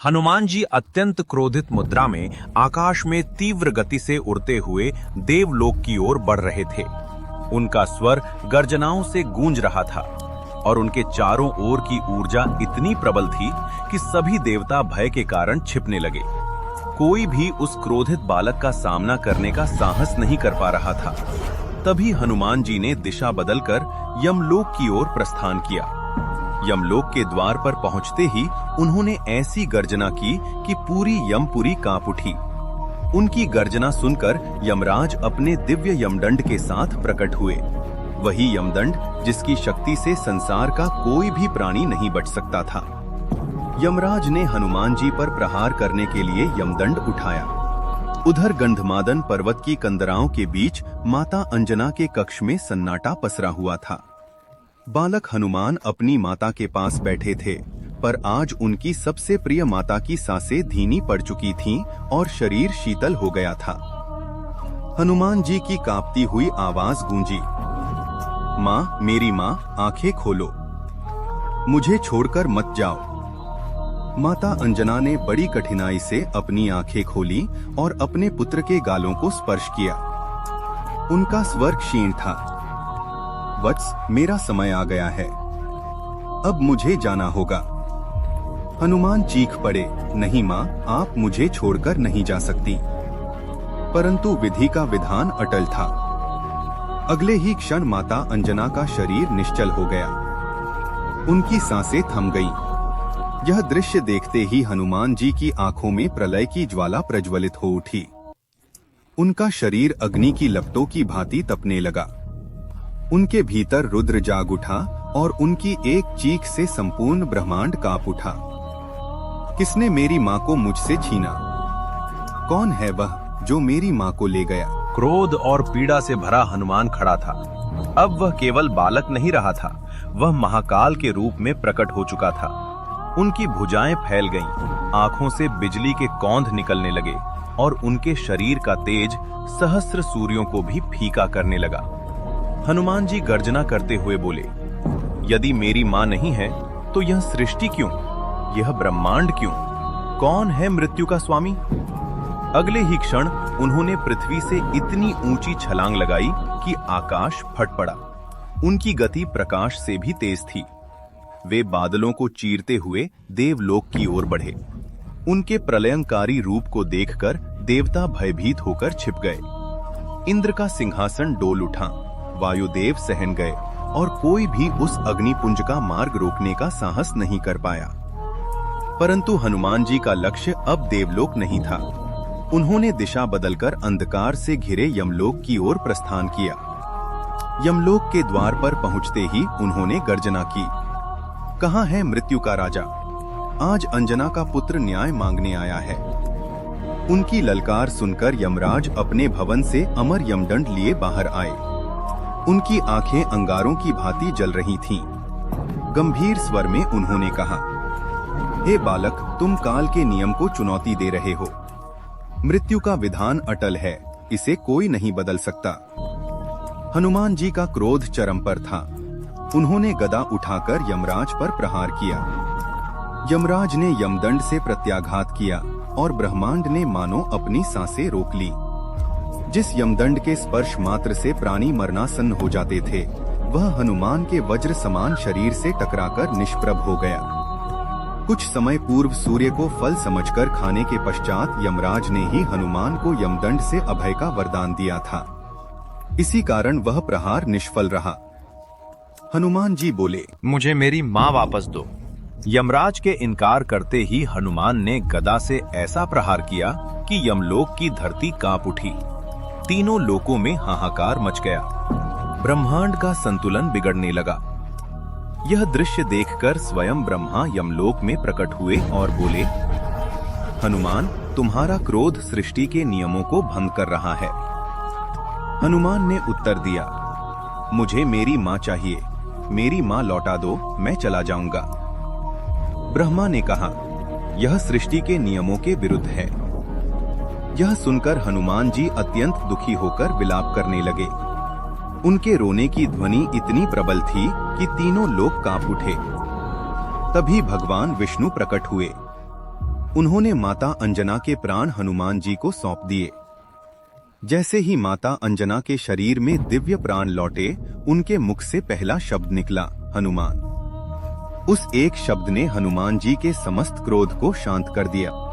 हनुमान जी अत्यंत क्रोधित मुद्रा में आकाश में तीव्र गति से उड़ते हुए देवलोक की ओर बढ़ रहे थे। उनका स्वर गर्जनाओं से गूंज रहा था और उनके चारों ओर की ऊर्जा इतनी प्रबल थी कि सभी देवता भय के कारण छिपने लगे। कोई भी उस क्रोधित बालक का सामना करने का साहस नहीं कर पा रहा था। तभी हनुमान जी ने दिशा बदलकर यमलोक की ओर प्रस्थान किया। यमलोक के द्वार पर पहुंचते ही उन्होंने ऐसी गर्जना की कि पूरी यमपुरी कांप उठी। उनकी गर्जना सुनकर यमराज अपने दिव्य यमदंड के साथ प्रकट हुए। वही यमदंड जिसकी शक्ति से संसार का कोई भी प्राणी नहीं बच सकता था। यमराज ने हनुमान जी पर प्रहार करने के लिए यमदंड उठाया। उधर गंधमादन पर्वत की कंदराओं के बीच माता अंजना के कक्ष में सन्नाटा पसरा हुआ था। बालक हनुमान अपनी माता के पास बैठे थे, पर आज उनकी सबसे प्रिय माता की सांसें धीमी पड़ चुकी थीं और शरीर शीतल हो गया था। हनुमान जी की कांपती हुई आवाज गूंजी, माँ, मेरी माँ, आंखें खोलो, मुझे छोड़कर मत जाओ। माता अंजना ने बड़ी कठिनाई से अपनी आंखें खोली और अपने पुत्र के गालों को स्पर्श किया। उनका स्वर क्षीण था। वत्स, मेरा समय आ गया है, अब मुझे जाना होगा। हनुमान चीख पड़े, नहीं माँ, आप मुझे छोड़कर नहीं जा सकती। परंतु विधि का विधान अटल था। अगले ही क्षण माता अंजना का शरीर निश्चल हो गया। उनकी सांसें थम गईं। यह दृश्य देखते ही हनुमान जी की आंखों में प्रलय की ज्वाला प्रज्वलित हो उठी। उनका शरीर अग्नि की लपटों की भांति तपने लगा। उनके भीतर रुद्र जाग उठा और उनकी एक चीख से संपूर्ण ब्रह्मांड कांप उठा। किसने मेरी माँ को मुझसे छीना? कौन है वह जो मेरी माँ को ले गया? क्रोध और पीड़ा से भरा हनुमान खड़ा था। अब वह केवल बालक नहीं रहा था, वह महाकाल के रूप में प्रकट हो चुका था। उनकी भुजाएं फैल गईं, आंखों से बिजली के कौंध निकलने लगे और उनके शरीर का तेज सहस्र सूर्यों को भी फीका करने लगा। हनुमान जी गर्जना करते हुए बोले, यदि मेरी माँ नहीं है तो यह सृष्टि क्यों, यह ब्रह्मांड क्यों? कौन है मृत्यु का स्वामी? अगले ही क्षण उन्होंने पृथ्वी से इतनी ऊंची छलांग लगाई कि आकाश फट पड़ा। उनकी गति प्रकाश से भी तेज थी। वे बादलों को चीरते हुए देवलोक की ओर बढ़े। उनके प्रलयंकारी रूप को देखकर देवता भयभीत होकर छिप गए। इंद्र का सिंहासन डोल उठा, वायुदेव सहन गए और कोई भी उस अग्निपुंज का मार्ग रोकने का साहस नहीं कर पाया। परंतु हनुमान जी का लक्ष्य अब देवलोक नहीं था। उन्होंने दिशा बदलकर अंधकार से घिरे यमलोक की ओर प्रस्थान किया। यमलोक के द्वार पर पहुंचते ही उन्होंने गर्जना की, कहाँ है मृत्यु का राजा? आज अंजना का पुत्र न्याय मांगने आया है। उनकी ललकार सुनकर यमराज अपने भवन से अमर यमदंड लिए बाहर आए। उनकी आंखें अंगारों की भांति जल रही थीं। गंभीर स्वर में उन्होंने कहा, हे बालक, तुम काल के नियम को चुनौती दे रहे हो। मृत्यु का विधान अटल है, इसे कोई नहीं बदल सकता। हनुमान जी का क्रोध चरम पर था। उन्होंने गदा उठाकर यमराज पर प्रहार किया। यमराज ने यमदंड से प्रत्याघात किया और ब्रह्मांड ने मानो अपनी सांसें रोक ली। जिस यमदंड के स्पर्श मात्र से प्राणी मरणासन्न हो जाते थे, वह हनुमान के वज्र समान शरीर से टकराकर निष्प्रभ हो गया। कुछ समय पूर्व सूर्य को फल समझकर खाने के पश्चात यमराज ने ही हनुमान को यमदंड से अभय का वरदान दिया था। इसी कारण वह प्रहार निष्फल रहा। हनुमान जी बोले, मुझे मेरी माँ वापस दो। यमराज के इनकार करते ही हनुमान ने गदा से ऐसा प्रहार किया कि यमलोक की धरती कांप उठी। तीनों लोकों में हाहाकार मच गया। ब्रह्मांड का संतुलन बिगड़ने लगा। यह दृश्य देखकर स्वयं ब्रह्मा यमलोक में प्रकट हुए और बोले, हनुमान, तुम्हारा क्रोध सृष्टि के नियमों को भंग कर रहा है। हनुमान ने उत्तर दिया, मुझे मेरी माँ चाहिए, मेरी माँ लौटा दो, मैं चला जाऊंगा। ब्रह्मा ने कहा, यह सृष्टि के नियमों के विरुद्ध है। यह सुनकर हनुमान जी अत्यंत दुखी होकर विलाप करने लगे। उनके रोने की ध्वनि इतनी प्रबल थी कि तीनों लोग कांप उठे। तभी भगवान विष्णु प्रकट हुए। उन्होंने माता अंजना के प्राण हनुमान जी को सौंप दिए। जैसे ही माता अंजना के शरीर में दिव्य प्राण लौटे, उनके मुख से पहला शब्द निकला, हनुमान। उस एक शब्द ने हनुमान जी के समस्त क्रोध को शांत कर दिया।